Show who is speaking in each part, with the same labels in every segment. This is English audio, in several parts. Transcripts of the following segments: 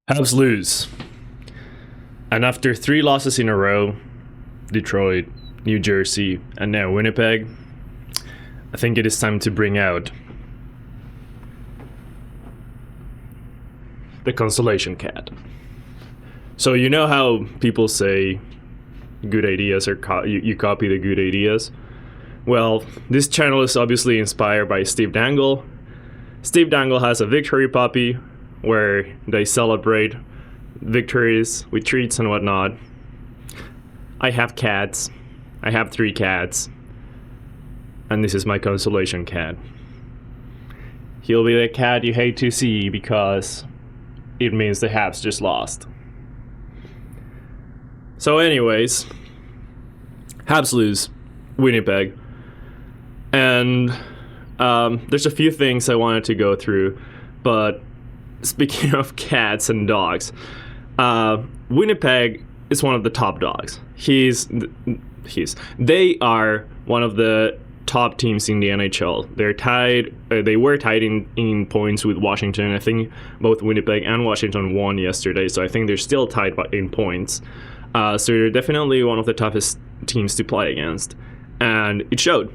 Speaker 1: Habs lose. And after 3 losses in a row, Detroit, New Jersey, and now Winnipeg, I think it is time to bring out the consolation cat. So you know how people say good ideas are you copy the good ideas? Well, this channel is obviously inspired by Steve Dangle. Steve Dangle has a victory puppy where they celebrate victories with treats and whatnot. I have cats. I have 3 cats. And this is my consolation cat. He'll be the cat you hate to see because it means the Habs just lost. So anyways, Habs lose, Winnipeg. And there's a few things I wanted to go through, but speaking of cats and dogs, Winnipeg is one of the top dogs. They are one of the top teams in the NHL. They're tied. They were tied in points with Washington. I think both Winnipeg and Washington won yesterday, so I think they're still tied in points. So they're definitely one of the toughest teams to play against, and it showed.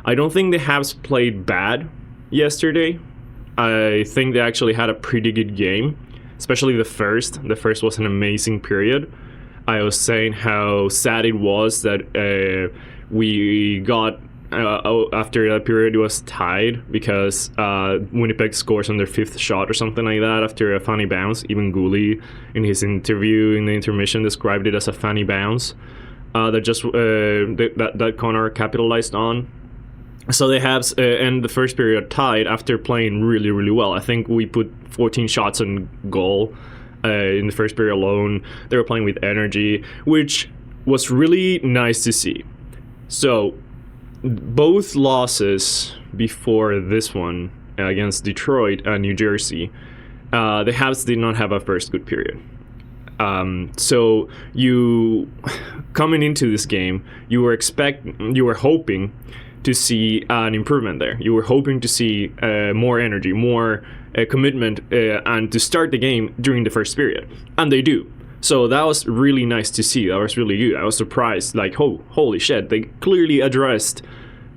Speaker 1: I don't think the Habs played bad yesterday. I think they actually had a pretty good game, especially the first. The first was an amazing period. I was saying how sad it was that we got, after that period, it was tied because Winnipeg scores on their 5th shot or something like that after a funny bounce. Even Gooley, in his interview in the intermission, described it as a funny bounce that Connor capitalized on. So they have end the first period tied after playing really, really well. I think we put 14 shots on goal in the first period alone. They were playing with energy, which was really nice to see. So both losses before this one against Detroit and New Jersey, the Habs did not have a first good period. So you coming into this game, you were hoping to see an improvement there. You were hoping to see more energy, more commitment, and to start the game during the first period. And they do. So that was really nice to see. That was really good. I was surprised, like, holy shit, they clearly addressed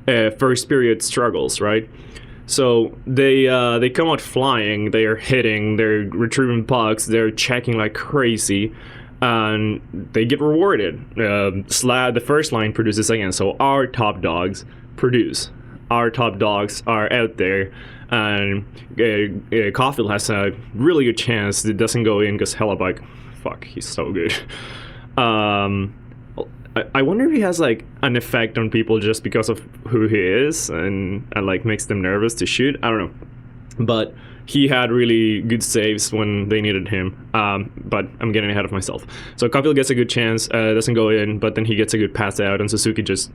Speaker 1: first period struggles, right? So they come out flying, they are hitting, they're retrieving pucks, they're checking like crazy, and they get rewarded. The first line produces again, so our top dogs produce. Our top dogs are out there, and Caulfield has a really good chance. It doesn't go in because Hellebuck, he's so good. I wonder if he has like an effect on people just because of who he is and like makes them nervous to shoot. I don't know, but he had really good saves when they needed him. But I'm getting ahead of myself. So Caulfield gets a good chance, doesn't go in, but then he gets a good pass out, and Suzuki just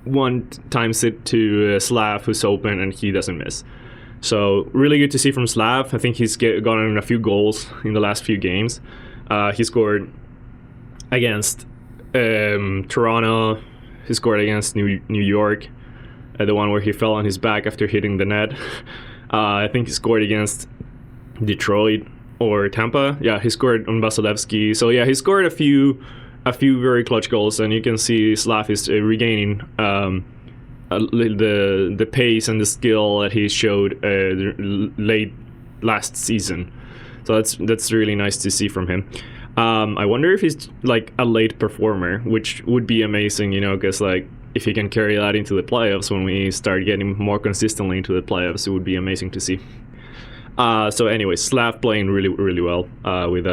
Speaker 1: one times it to Slav, who's open, and he doesn't miss. So really good to see from Slav. I think he's gotten a few goals in the last few games. He scored against Toronto. He scored against New York, the one where he fell on his back after hitting the net. I think he scored against Detroit or Tampa. Yeah, he scored on Vasilevsky. So yeah, he scored a few very clutch goals, and you can see Slav is regaining the pace and the skill that he showed late last season. So that's really nice to see from him. I wonder if he's like a late performer, which would be amazing, because like if he can carry that into the playoffs, when we start getting more consistently into the playoffs, it would be amazing to see. So anyway, Slav playing really, really well with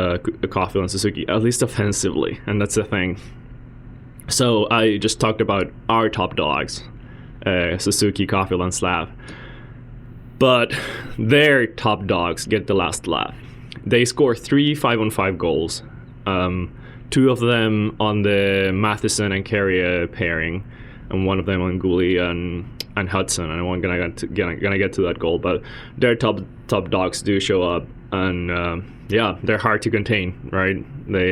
Speaker 1: Caulfield and Suzuki, at least offensively, and that's the thing. So I just talked about our top dogs, Suzuki, Caulfield, and Slav. But their top dogs get the last laugh. They score 3 5-on-5 goals, 2 of them on the Matheson and Carrier pairing, and 1 of them on Gooley and Hudson. And I'm gonna get to that goal, but their top dogs do show up, and they're hard to contain, right? They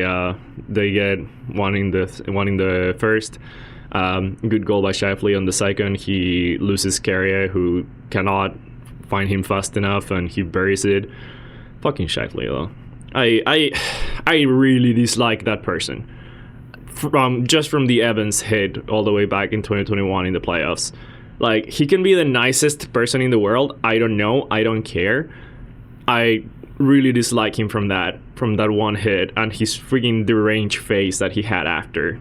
Speaker 1: get one in the first. Good goal by Shifley on the second. He loses Carrier, who cannot find him fast enough, and he buries it. Fucking Shifley, though. I really dislike that person. From the Evans hit all the way back in 2021 in the playoffs. Like, he can be the nicest person in the world. I don't know. I don't care. I really dislike him from that one hit and his freaking deranged face that he had after.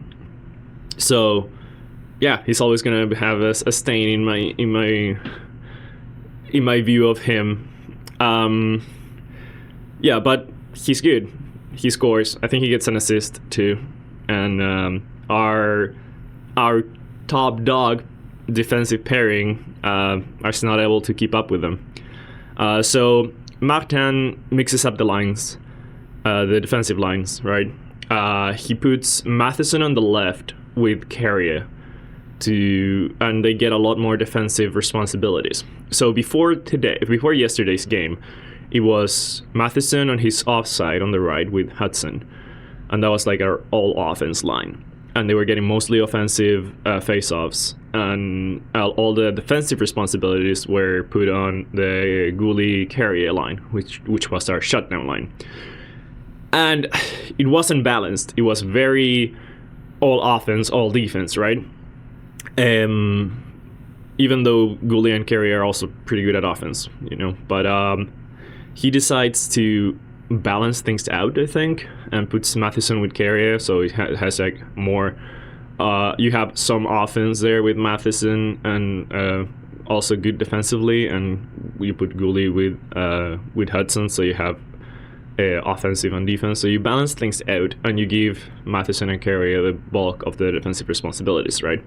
Speaker 1: So, yeah, he's always gonna have a stain in my view of him. Yeah, but he's good. He scores. I think he gets an assist too. And our top dog defensive pairing is not able to keep up with them. So Martin mixes up the lines, the defensive lines, right? He puts Matheson on the left with Carrier and they get a lot more defensive responsibilities. So before yesterday's game, it was Matheson on his offside on the right with Hudson. And that was like our all-offense line. And they were getting mostly offensive face-offs. And all the defensive responsibilities were put on the Goalie-Carrier line, which was our shutdown line. And it wasn't balanced. It was very all-offense, all-defense, right? Even though Goalie and Carrier are also pretty good at offense, you know. But he decides to balance things out, I think, and puts Matheson with Carrier, so it has like more. You have some offense there with Matheson, and also good defensively, and you put Goalie with Hudson, so you have offensive and defense. So you balance things out, and you give Matheson and Carrier the bulk of the defensive responsibilities, right?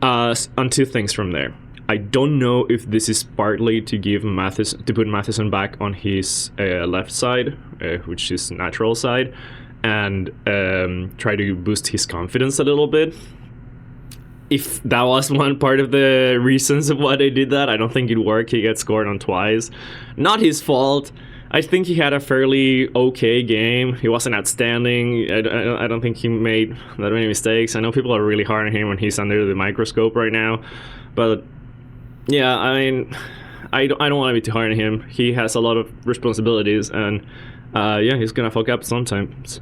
Speaker 1: And two things from there. I don't know if this is partly to put Matheson back on his left side, which is natural side, and try to boost his confidence a little bit. If that was one part of the reasons of why they did that, I don't think it worked. He gets scored on twice. Not his fault. I think he had a fairly okay game. He wasn't outstanding. I don't think he made that many mistakes. I know people are really hard on him when he's under the microscope right now, but yeah, I mean, I don't want to be too hard on him. He has a lot of responsibilities, and yeah, he's gonna fuck up sometimes.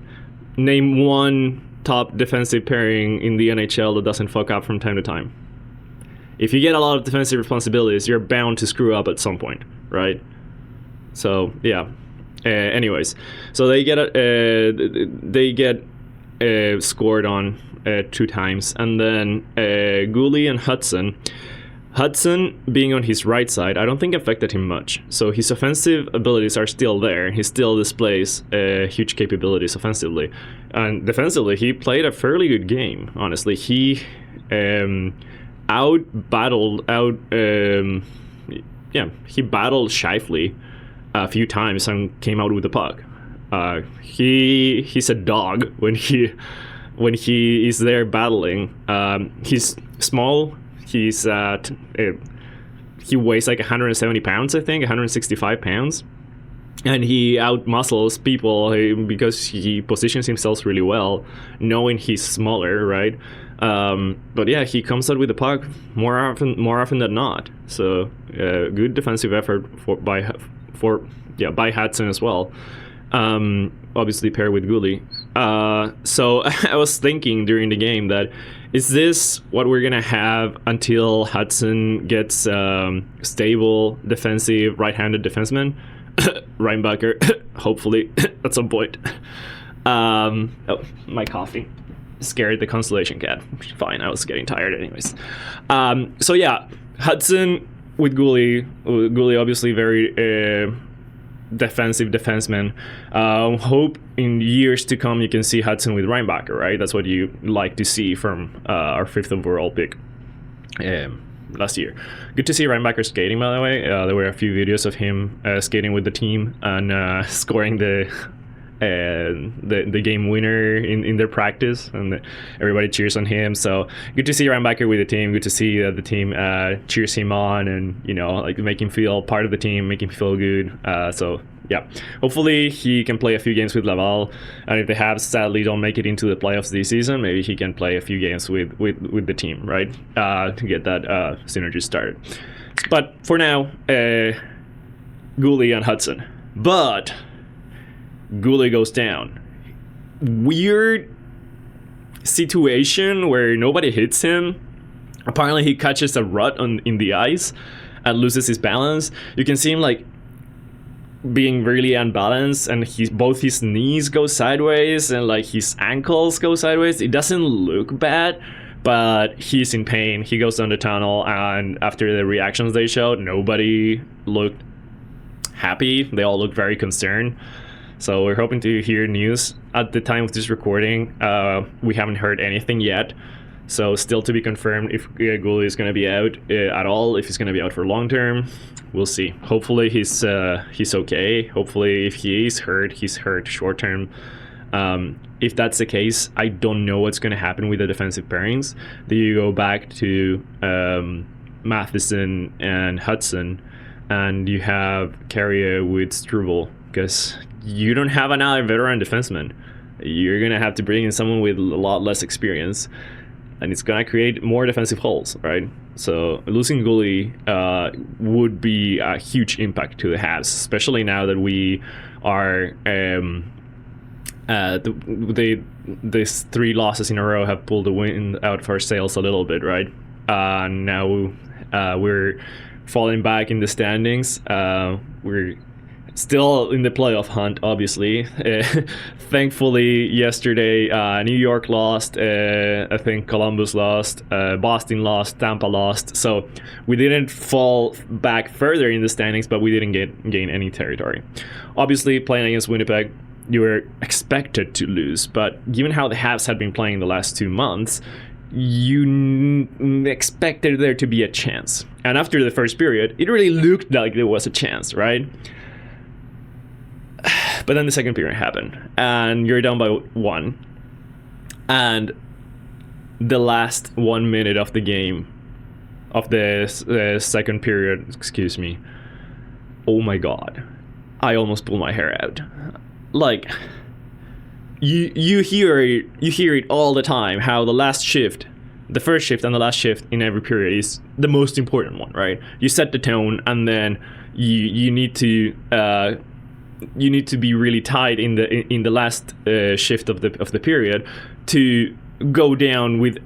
Speaker 1: Name one top defensive pairing in the NHL that doesn't fuck up from time to time. If you get a lot of defensive responsibilities, you're bound to screw up at some point, right? So yeah. Anyways, so they get scored on 2 times, and then Goalie and Hudson being on his right side, I don't think affected him much. So his offensive abilities are still there. He still displays huge capabilities offensively. And defensively, he played a fairly good game, honestly. He he battled Scheifele a few times and came out with the puck. He's a dog when he is there battling. He's small. He weighs like 170 pounds, I think, 165 pounds. And he out-muscles people because he positions himself really well, knowing he's smaller, right? But yeah, he comes out with the puck more often than not. So good defensive effort by Hudson as well. Obviously paired with Goalie. So I was thinking during the game that, is this what we're gonna have until Hudson gets stable defensive right-handed defenseman? Reinbacher, hopefully at some point. Oh, my coffee scared the Constellation cat. Fine, I was getting tired anyways. So yeah, Hudson with Goalie. Goalie obviously very defensive defenseman. Hope in years to come you can see Hudson with Reinbacher, right? That's what you like to see from our 5th overall pick last year. Good to see Reinbacher skating, by the way. There were a few videos of him skating with the team and scoring the game winner in their practice, and everybody cheers on him. So good to see Reinbacher with the team. Good to see that the team cheers him on, and like make him feel part of the team, make him feel good. So yeah, hopefully he can play a few games with Laval, and if the Habs sadly don't make it into the playoffs this season, maybe he can play a few games with the team, right? To get that synergy started. But for now, Goalie and Hudson. But Goulet goes down. Weird situation where nobody hits him. Apparently he catches a rut in the ice and loses his balance. You can see him like being really unbalanced, and both his knees go sideways and like his ankles go sideways. It doesn't look bad, but he's in pain. He goes down the tunnel, and after the reactions they showed, nobody looked happy. They all looked very concerned. So we're hoping to hear news. At the time of this recording, we haven't heard anything yet. So still to be confirmed if Goulet is going to be out at all, if he's going to be out for long term. We'll see. Hopefully he's okay. Hopefully if he is hurt, he's hurt short term. If that's the case, I don't know what's going to happen with the defensive pairings. Do you go back to Matheson and Hudson, and you have Carrier with Struble? Because you don't have another veteran defenseman. You're going to have to bring in someone with a lot less experience, and it's going to create more defensive holes, right? So losing Goulet would be a huge impact to the Habs, especially now that we are these 3 losses in a row have pulled the wind out of our sails a little bit, right? Now we're falling back in the standings. We're still in the playoff hunt, obviously. Thankfully, yesterday, New York lost. I think Columbus lost. Boston lost. Tampa lost. So we didn't fall back further in the standings, but we didn't gain any territory. Obviously, playing against Winnipeg, you were expected to lose. But given how the Habs had been playing the last 2 months, you expected there to be a chance. And after the first period, it really looked like there was a chance, right? But then the second period happened, and you're down by 1. And the last 1 minute of the game, of the second period, excuse me, oh my god, I almost pulled my hair out. Like, you hear it all the time, how the last shift, the first shift and the last shift in every period is the most important one, right? You set the tone, and then you need to be really tight in the last shift of the period to go down with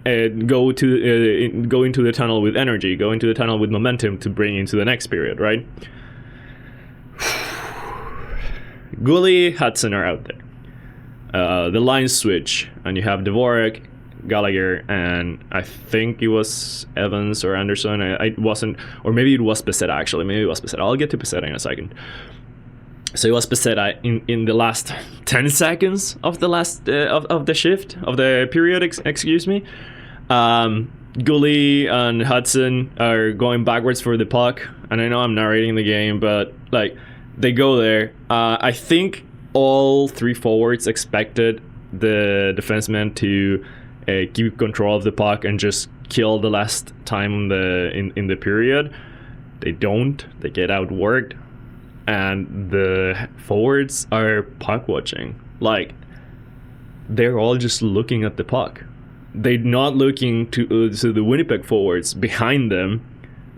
Speaker 1: go into the tunnel with energy, go into the tunnel with momentum to bring into the next period, right? Goulet, Hudson are out there. The lines switch, and you have Dvorak, Gallagher, and I think it was Evans or Anderson. I wasn't, or maybe it was Peseta actually. Maybe it was Peseta. I'll get to Peseta in a second. So it was Peseta in the last 10 seconds of the last of the shift of the period. Excuse me. Goulet and Hudson are going backwards for the puck, and I know I'm narrating the game, but like they go there. I think all 3 forwards expected the defenseman to keep control of the puck and just kill the last time in the period. They don't. They get outworked. And the forwards are puck watching. Like, they're all just looking at the puck. They're not looking to the Winnipeg forwards behind them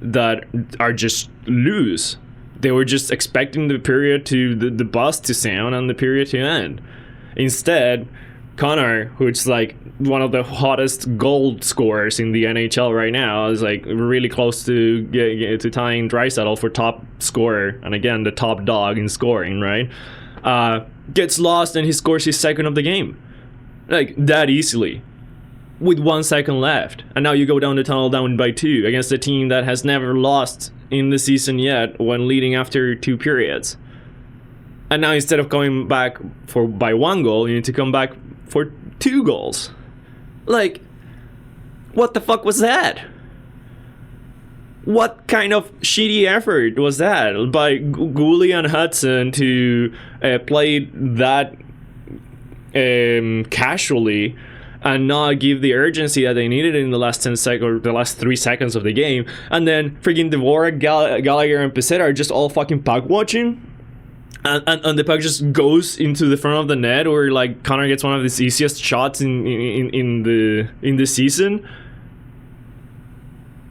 Speaker 1: that are just loose. They were just expecting the period to the bus to sound and the period to end. Instead, Connor, who's like one of the hottest goal scorers in the NHL right now, is like really close to tying Draisaitl for top scorer, and again the top dog in scoring, right? Gets lost, and he scores his second of the game, like that easily, with 1 second left. And now you go down the tunnel down by 2 against a team that has never lost in the season yet when leading after 2 periods. And now instead of going back by 1 goal, you need to come back for 2 goals. Like, what the fuck was that? What kind of shitty effort was that by Goulet and Hudson to play that casually and not give the urgency that they needed in the last 10 seconds or the last 3 seconds of the game? And then freaking Dvorak, Gallagher, and Peseta are just all fucking puck watching. And the puck just goes into the front of the net, or like Connor gets one of his easiest shots in the season.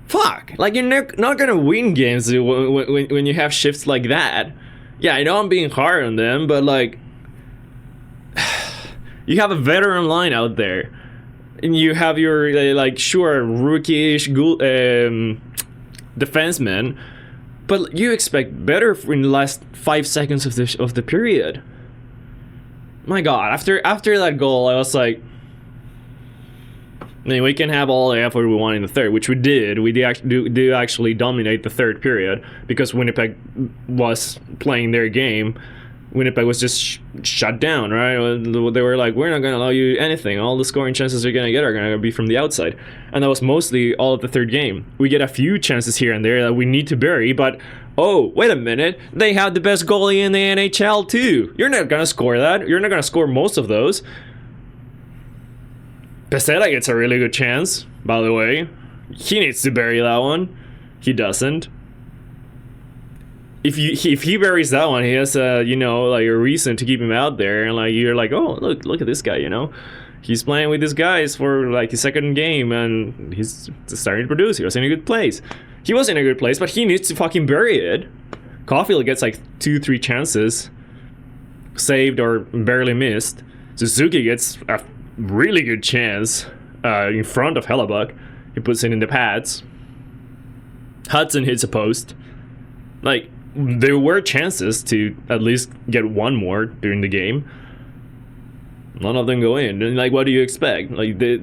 Speaker 1: Fuck, like you're not gonna win games when you have shifts like that. Yeah, I know I'm being hard on them, but like You have a veteran line out there, and you have your like sure rookie-ish defenseman, but you expect better in the last 5 seconds of the period. My God, after that goal, I was like, I mean, we can have all the effort we want in the third, which we did. We do actually dominate the third period because Winnipeg was playing their game. Winnipeg was just shut down, right? They were like, we're not going to allow you anything. All the scoring chances you're going to get are going to be from the outside. And that was mostly all of the third game. We get a few chances here and there that we need to bury, but oh, wait a minute. They have the best goalie in the NHL too. You're not going to score that. You're not going to score most of those. Peseta gets a really good chance, by the way. He needs to bury that one. He doesn't. If he buries that one, he has like a reason to keep him out there, and like you're like, oh, look at this guy, he's playing with these guys for like his second game, and he's starting to produce. He was in a good place. He was in a good place, but he needs to fucking bury it. Caulfield gets like 2-3 chances, saved or barely missed. Suzuki gets a really good chance in front of Hellebuck. He puts it in the pads. Hudson hits a post. Like, there were chances to at least get one more during the game. None of them go in. And like, what do you expect? Like, the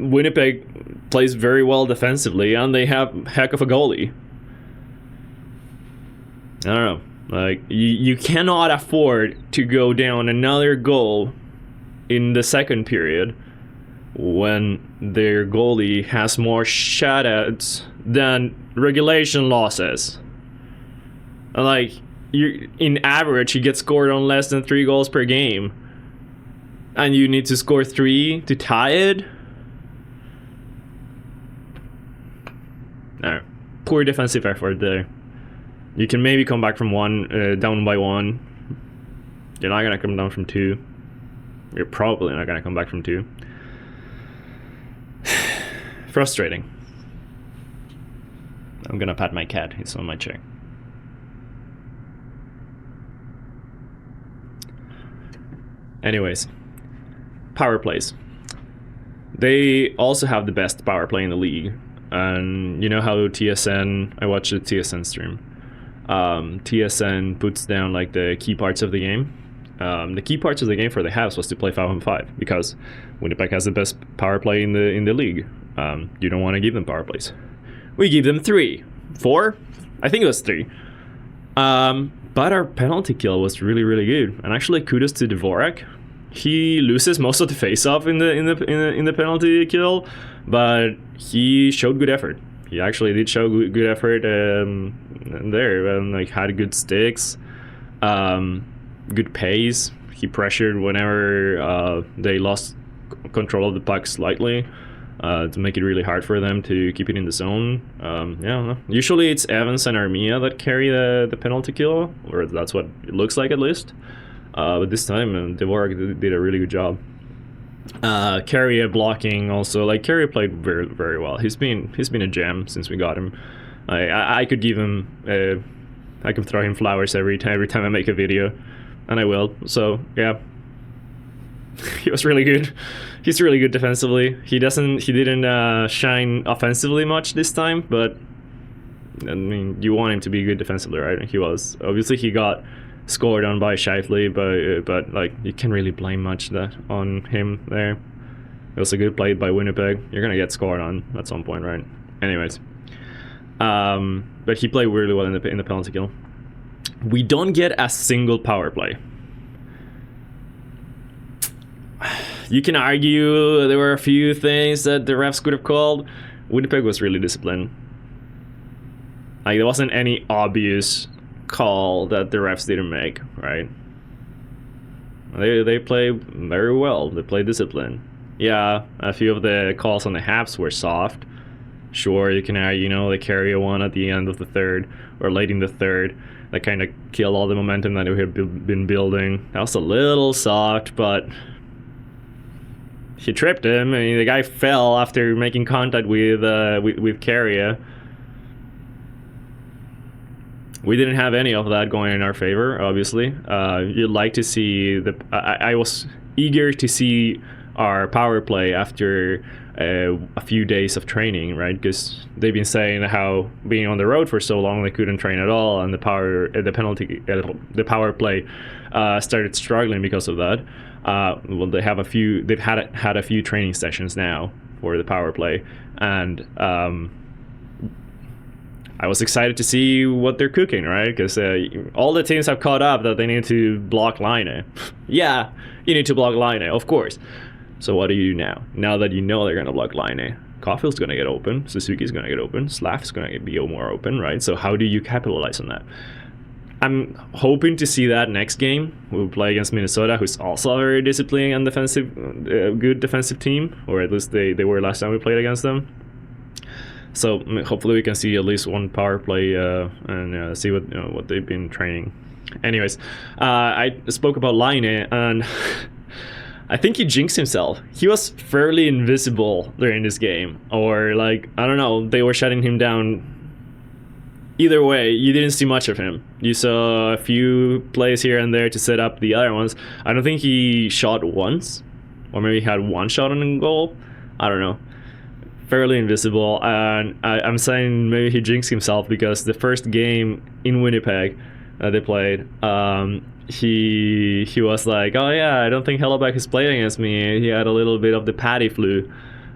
Speaker 1: Winnipeg plays very well defensively, and they have heck of a goalie. I don't know. Like, you cannot afford to go down another goal in the second period when their goalie has more shutouts than regulation losses. Like, in average, you get scored on less than 3 goals per game, and you need to score 3 to tie it. No, poor defensive effort there. You can maybe come back from down by 1. You're not gonna come down from 2. You're probably not gonna come back from 2. Frustrating. I'm gonna pat my cat. He's on my chair. Anyways, power plays. They also have the best power play in the league. And you know how TSN, I watched the TSN stream. TSN puts down like the key parts of the game. The key parts of the game for the Habs was to play 5-on-5 because Winnipeg has the best power play in the league. You don't want to give them power plays. We give them 3, 4. I think it was 3. But our penalty kill was really, really good. And actually, kudos to Dvorak. He loses most of the face-off in the penalty kill, but he showed good effort. He actually did show good effort there, and like had good sticks, good pace. He pressured whenever they lost control of the puck slightly. To make it really hard for them to keep it in the zone. Usually it's Evans and Armia that carry the penalty kill, or that's what it looks like at least. But this time, Dvorak did a really good job. Carrier blocking also. Like, Carrier played very, very well. He's been a gem since we got him. I could give him I could throw him flowers every time I make a video, and I will. So yeah. He was really good. He's really good defensively. He didn't shine offensively much this time, but I mean, you want him to be good defensively, right? He was. Obviously, he got scored on by Shifley, but like, you can't really blame much that on him there. It was a good play by Winnipeg. You're gonna get scored on at some point, right? Anyways, but he played really well in the penalty kill. We don't get a single power play. You can argue there were a few things that the refs could have called. Winnipeg was really disciplined. Like, there wasn't any obvious call that the refs didn't make, right? They play very well. They play disciplined. Yeah, a few of the calls on the Habs were soft. Sure, you can argue, they carry a one at the end of the third or late in the third. That kind of killed all the momentum that we had been building. That was a little soft, but he tripped him. I mean, the guy fell after making contact with Carrier. We didn't have any of that going in our favor, obviously. You'd like to see I was eager to see our power play after a few days of training, right? Because they've been saying how being on the road for so long they couldn't train at all, and the power play started struggling because of that. Well, they've had a few training sessions now for the power play, and I was excited to see what they're cooking, right? Because all the teams have caught up that they need to block Line. Yeah, you need to block Line, of course. So what do you do now? Now that you know they're going to block Line, Caulfield's going to get open, Suzuki's going to get open, Slaff's going to be more open, right? So how do you capitalize on that? I'm hoping to see that next game. We'll play against Minnesota, who's also a very disciplined and good defensive team, or at least they were last time we played against them. So hopefully we can see at least one power play and see what they've been training. Anyways, I spoke about Line, and I think he jinxed himself. He was fairly invisible during this game, or like, I don't know, they were shutting him down. Either way, you didn't see much of him. You saw a few plays here and there to set up the other ones. I don't think he shot once, or maybe he had one shot on goal. I don't know. Fairly invisible, and I'm saying maybe he jinxed himself because the first game in Winnipeg they played, he was like, oh yeah, I don't think Hellebuck has played against me. He had a little bit of the patty flu,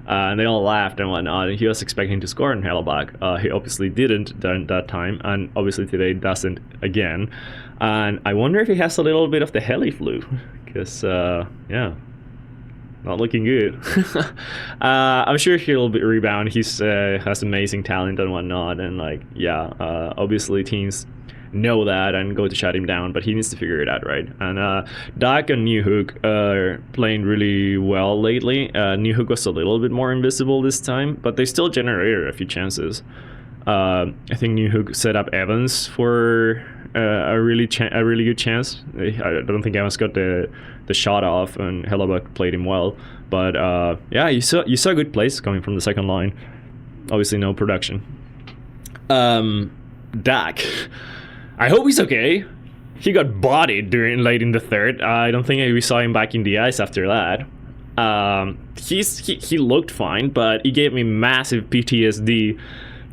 Speaker 1: and they all laughed and whatnot, and he was expecting to score in Hellebuck. He obviously didn't during that time, and obviously today doesn't again. And I wonder if he has a little bit of the heli flu, because yeah, not looking good. I'm sure he'll rebound. He's has amazing talent and whatnot, and like, yeah, obviously teams know that and go to shut him down, but he needs to figure it out, right? And Dak and Newhook are playing really well lately. Newhook was a little bit more invisible this time, but they still generated a few chances. I think Newhook set up Evans for a really good chance. I don't think Evans got the shot off, and Hellebuck played him well. But yeah, you saw good plays coming from the second line. Obviously, no production. Dak, I hope he's okay. He got bodied late in the third. I don't think we saw him back in the ice after that. He looked fine, but he gave me massive PTSD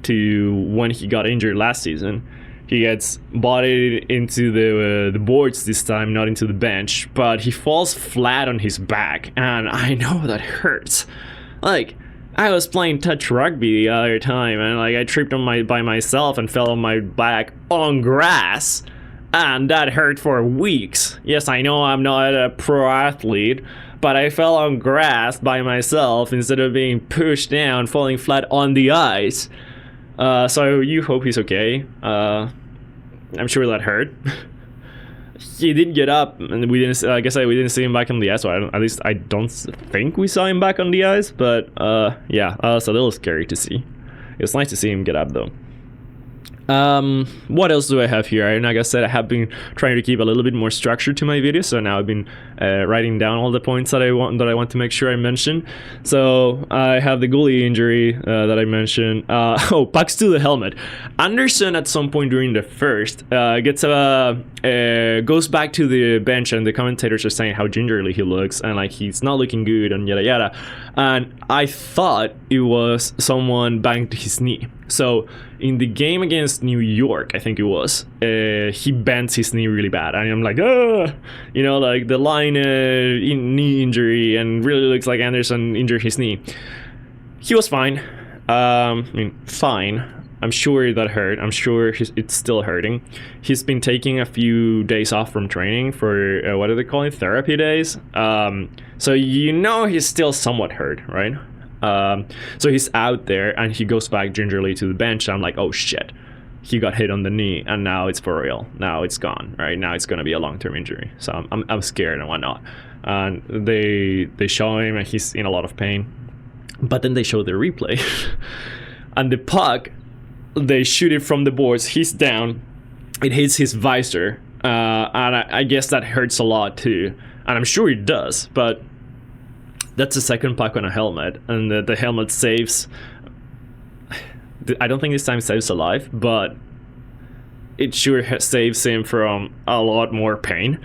Speaker 1: to when he got injured last season. He gets bodied into the boards this time, not into the bench, but he falls flat on his back, and I know that hurts. Like, I was playing touch rugby the other time, and like I tripped by myself and fell on my back on grass, and that hurt for weeks. Yes, I know I'm not a pro athlete, but I fell on grass by myself instead of being pushed down, falling flat on the ice. So you hope he's okay. I'm sure that hurt. He didn't get up, and we didn't see him back on the ice. So at least I don't think we saw him back on the ice. But yeah, it's a little scary to see. It was nice to see him get up though. What else do I have here? And like I said, I have been trying to keep a little bit more structure to my videos, so now I've been writing down all the points that I want to make sure I mention. So I have the goalie injury that I mentioned. Pucks to the helmet. Anderson at some point during the first goes back to the bench, and the commentators are saying how gingerly he looks and like he's not looking good and yada yada. And I thought it was someone banged his knee. So in the game against New York, I think it was, he bent his knee really bad, and I'm like, like the line knee injury, and really looks like Anderson injured his knee. He was fine. Fine. I'm sure that hurt. I'm sure it's still hurting. He's been taking a few days off from training for what are they calling, therapy days. So he's still somewhat hurt, right? So he's out there, and he goes back gingerly to the bench. I'm like, oh shit, he got hit on the knee, and now it's for real. Now it's gone, right? Now it's gonna be a long-term injury. So I'm scared and whatnot. And they show him, and he's in a lot of pain. But then they show the replay, and the puck, they shoot it from the boards. He's down. It hits his visor, and I guess that hurts a lot too. And I'm sure it does, but that's the second puck on a helmet, and the helmet saves. I don't think this time saves alive, but it sure saves him from a lot more pain.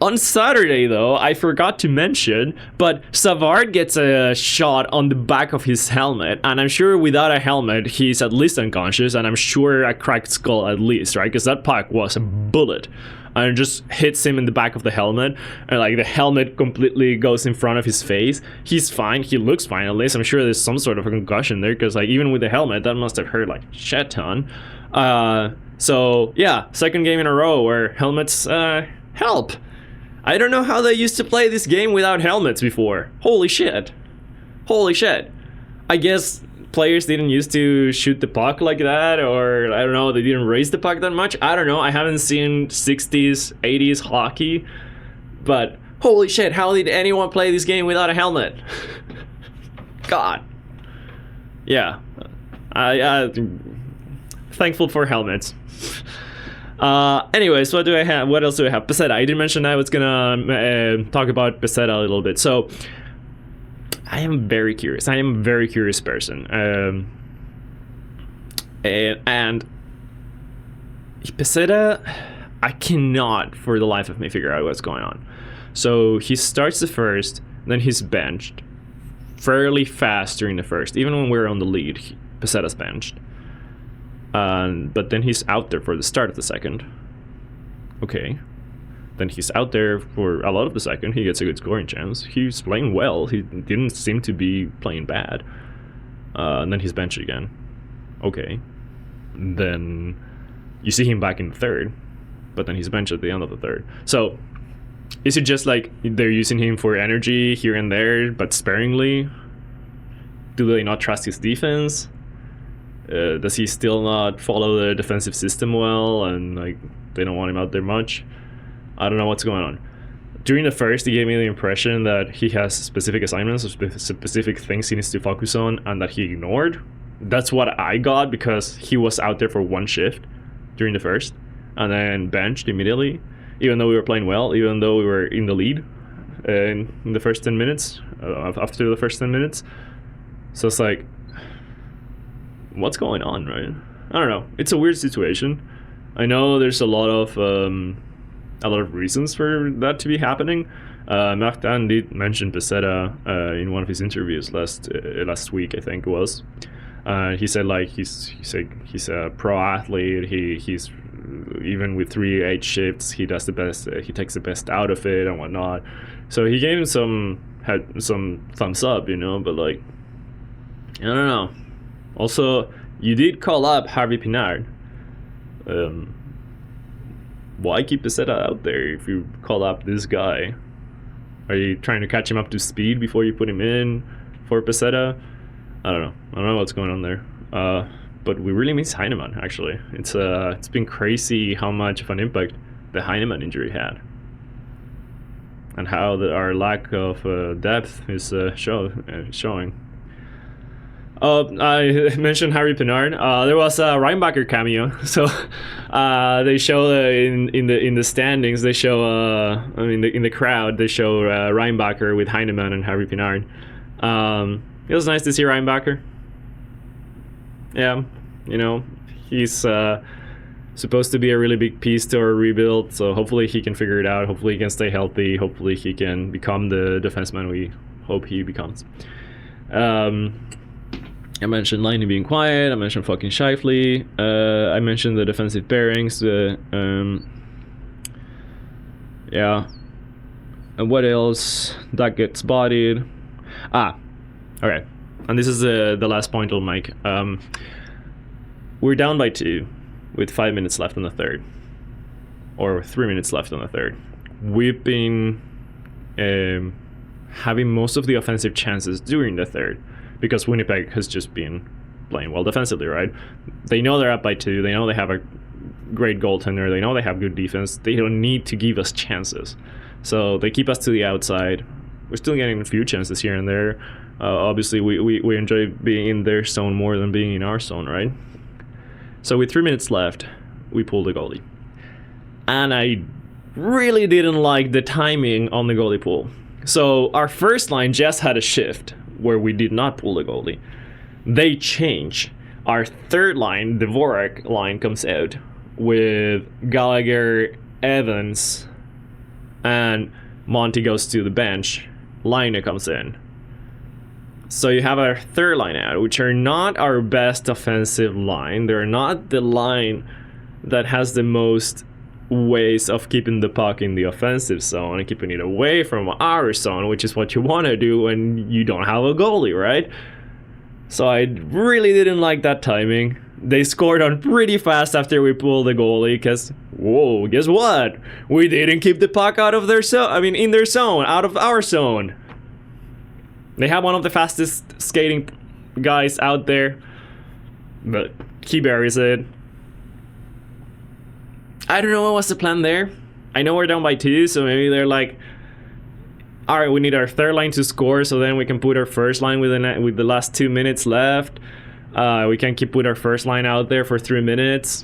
Speaker 1: On Saturday, though, I forgot to mention, but Savard gets a shot on the back of his helmet, and I'm sure without a helmet, he's at least unconscious, and I'm sure a cracked skull at least, right? Because that puck was a bullet, and it just hits him in the back of the helmet, and like the helmet completely goes in front of his face. He's fine. He looks fine at least. I'm sure there's some sort of a concussion there, because like even with the helmet, that must have hurt like shit ton. So yeah, second game in a row where helmets help. I don't know how they used to play this game without helmets before. Holy shit. Holy shit. I guess players didn't used to shoot the puck like that, or I don't know, they didn't raise the puck that much. I don't know. I haven't seen 60s, 80s hockey, but holy shit, how did anyone play this game without a helmet? God. Yeah. I thankful for helmets. Anyways, what do I have? What else do I have? Peseta. I didn't mention I was gonna talk about Peseta a little bit. So I am very curious. I am a very curious person. And Peseta, I cannot for the life of me figure out what's going on. So he starts the first, then he's benched fairly fast during the first. Even when we're on the lead, Peseta's benched. But then he's out there for the start of the second. Okay. Then he's out there for a lot of the second. He gets a good scoring chance. He's playing well. He didn't seem to be playing bad. And then he's benched again. Okay. Then you see him back in the third. But then he's benched at the end of the third. So is it just like they're using him for energy here and there, but sparingly? Do they not trust his defense? Does he still not follow the defensive system well, and like they don't want him out there much? I don't know what's going on. During the first, he gave me the impression that he has specific assignments or specific things he needs to focus on, and that he ignored. That's what I got, because he was out there for one shift during the first, and then benched immediately, even though we were playing well, even though we were in the lead in the first 10 minutes, after the first 10 minutes. So it's like, what's going on, right? I don't know. It's a weird situation. I know there's a lot of reasons for that to be happening. Martin did mention Peseta in one of his interviews last week, I think it was. He said like he's a pro athlete. He's even with 3-8 shifts, he does the best. He takes the best out of it and whatnot. So he gave him had some thumbs up, you know. But like, I don't know. Also, you did call up Harvey Pinard. Why keep Peseta out there if you call up this guy? Are you trying to catch him up to speed before you put him in for Peseta? I don't know. I don't know what's going on there. But we really miss Heinemann, actually. It's been crazy how much of an impact the Heinemann injury had. And how our lack of depth is showing. I mentioned Harry Pinard. There was a Reinbacher cameo. So they show in the standings. They show in the crowd. They show Reinbacher with Heinemann and Harry Pinard. It was nice to see Reinbacher. Yeah, you know, he's supposed to be a really big piece to our rebuild. So hopefully he can figure it out. Hopefully he can stay healthy. Hopefully he can become the defenseman we hope he becomes. I mentioned Liney being quiet. I mentioned fucking Scheifele. I mentioned the defensive pairings. Yeah. And what else? That gets bodied. Okay. And this is the last point I'll make. We're down by 2 with 5 minutes left in the third. Or 3 minutes left in the third. We've been having most of the offensive chances during the third, because Winnipeg has just been playing well defensively, right? They know they're up by 2. They know they have a great goaltender. They know they have good defense. They don't need to give us chances. So they keep us to the outside. We're still getting a few chances here and there. Obviously, we enjoy being in their zone more than being in our zone, right? So with 3 minutes left, we pulled the goalie. And I really didn't like the timing on the goalie pull. So our first line just had a shift where we did not pull the goalie. They change. Our third line, the Dvorak line, comes out with Gallagher, Evans, and Monty goes to the bench. Line comes in. So you have our third line out, which are not our best offensive line. They're not the line that has the most ways of keeping the puck in the offensive zone and keeping it away from our zone, which is what you want to do when you don't have a goalie, right? So I really didn't like that timing. They scored on pretty fast after we pulled the goalie because, whoa, guess what? We didn't keep the puck out of their zone. I mean, in their zone, out of our zone. They have one of the fastest skating guys out there, but he buries it. I don't know what was the plan there. I know we're down by 2, so maybe they're like, all right, we need our third line to score, so then we can put our first line with the last 2 minutes left. We can keep put our first line out there for 3 minutes.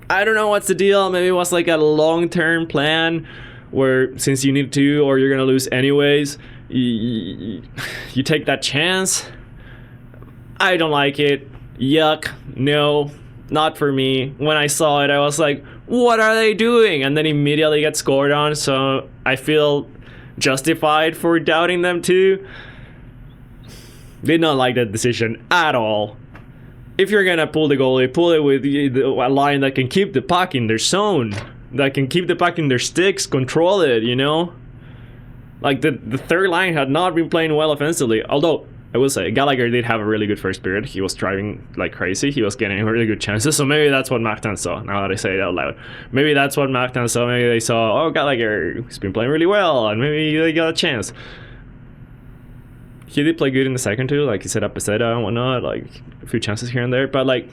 Speaker 1: I don't know what's the deal. Maybe it was like a long-term plan where since you need to or you're gonna lose anyways, you take that chance. I don't like it. Yuck. No, not for me. When I saw it, I was like, what are they doing? And then immediately get scored on, so I feel justified for doubting them too. Did not like that decision at all. If you're gonna pull the goalie, pull it with a line that can keep the puck in their zone, that can keep the puck in their sticks, control it, you know? Like the third line had not been playing well offensively. Although I will say Gallagher did have a really good first period. He was driving like crazy. He was getting really good chances. So maybe that's what Martin saw. Now that I say it out loud, maybe that's what Martin saw. Maybe they saw, oh, Gallagher, he's been playing really well, and maybe they got a chance. He did play good in the second too. Like he set up Peseta and whatnot. Like a few chances here and there. But like,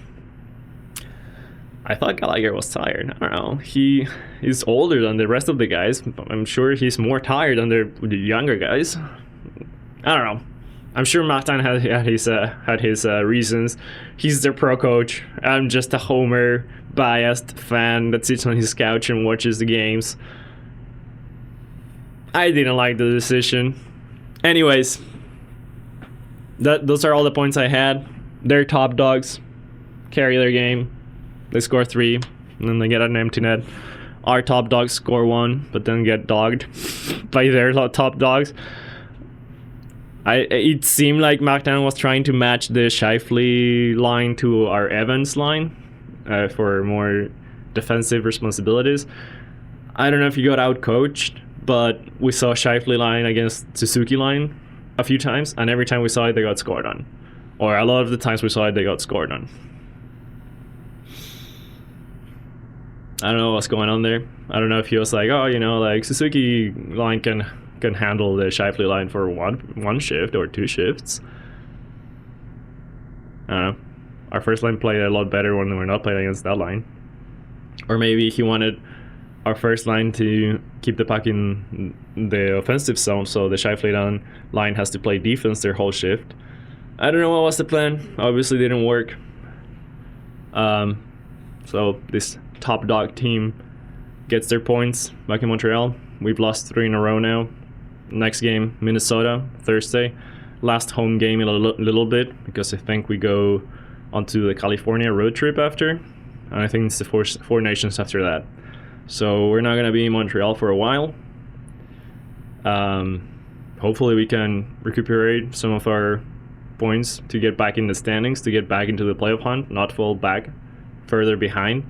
Speaker 1: I thought Gallagher was tired. I don't know. He is older than the rest of the guys. I'm sure he's more tired than the younger guys. I don't know. I'm sure Martin had his reasons. He's their pro coach. I'm just a homer, biased fan that sits on his couch and watches the games. I didn't like the decision. Anyways, those are all the points I had. They're top dogs. Carry their game. They score 3, and then they get an empty net. Our top dogs score 1, but then get dogged by their top dogs. It seemed like Martin was trying to match the Scheifele line to our Evans line for more defensive responsibilities. I don't know if he got out-coached, but we saw Scheifele line against Suzuki line a few times, and every time we saw it, they got scored on. Or a lot of the times we saw it, they got scored on. I don't know what's going on there. I don't know if he was like, oh, you know, like Suzuki line can handle the Scheifele line for one shift or 2 shifts. I don't know. Our first line played a lot better when we're not playing against that line. Or maybe he wanted our first line to keep the puck in the offensive zone, so the Scheifele line has to play defense their whole shift. I don't know what was the plan. Obviously didn't work. So this top dog team gets their points back in Montreal. We've lost 3 in a row now. Next game, Minnesota, Thursday. Last home game in a little bit, because I think we go onto the California road trip after. And I think it's the four nations after that. So we're not going to be in Montreal for a while. Hopefully we can recuperate some of our points to get back in the standings, to get back into the playoff hunt, not fall back further behind.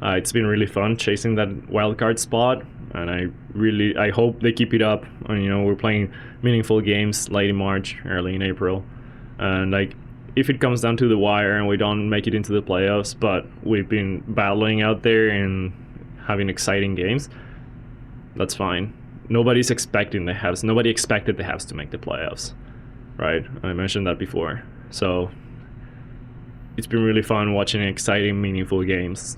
Speaker 1: It's been really fun chasing that wildcard spot, and I hope they keep it up. And, you know, we're playing meaningful games late in March, early in April, and like if it comes down to the wire and we don't make it into the playoffs, but we've been battling out there and having exciting games, that's fine. Nobody's expecting the Habs. Nobody expected the Habs to make the playoffs, right? I mentioned that before. So it's been really fun watching exciting, meaningful games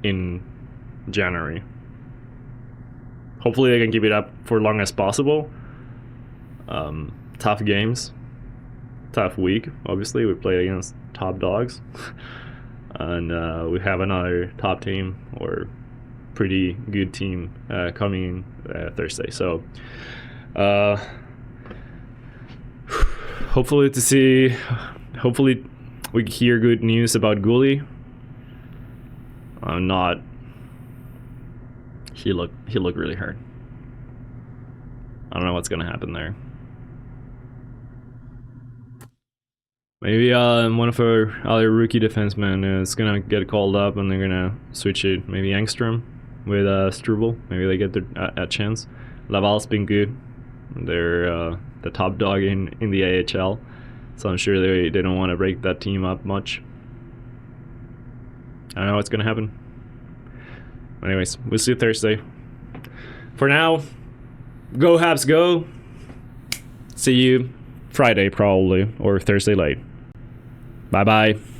Speaker 1: in January. Hopefully they can keep it up for long as possible. Tough games, tough week. Obviously we play against top dogs, and we have another top team or pretty good team coming Thursday. So hopefully we hear good news about Gouli. He looked really hurt. I don't know what's gonna happen there. Maybe one of our other rookie defensemen is gonna get called up and they're gonna switch it. Maybe Engstrom with Struble. Maybe they get a chance. Laval's been good. They're the top dog in the AHL, so I'm sure they don't want to break that team up much. I don't know what's gonna happen. Anyways, we'll see you Thursday. For now, go Habs go. See you Friday probably, or Thursday late. Bye bye.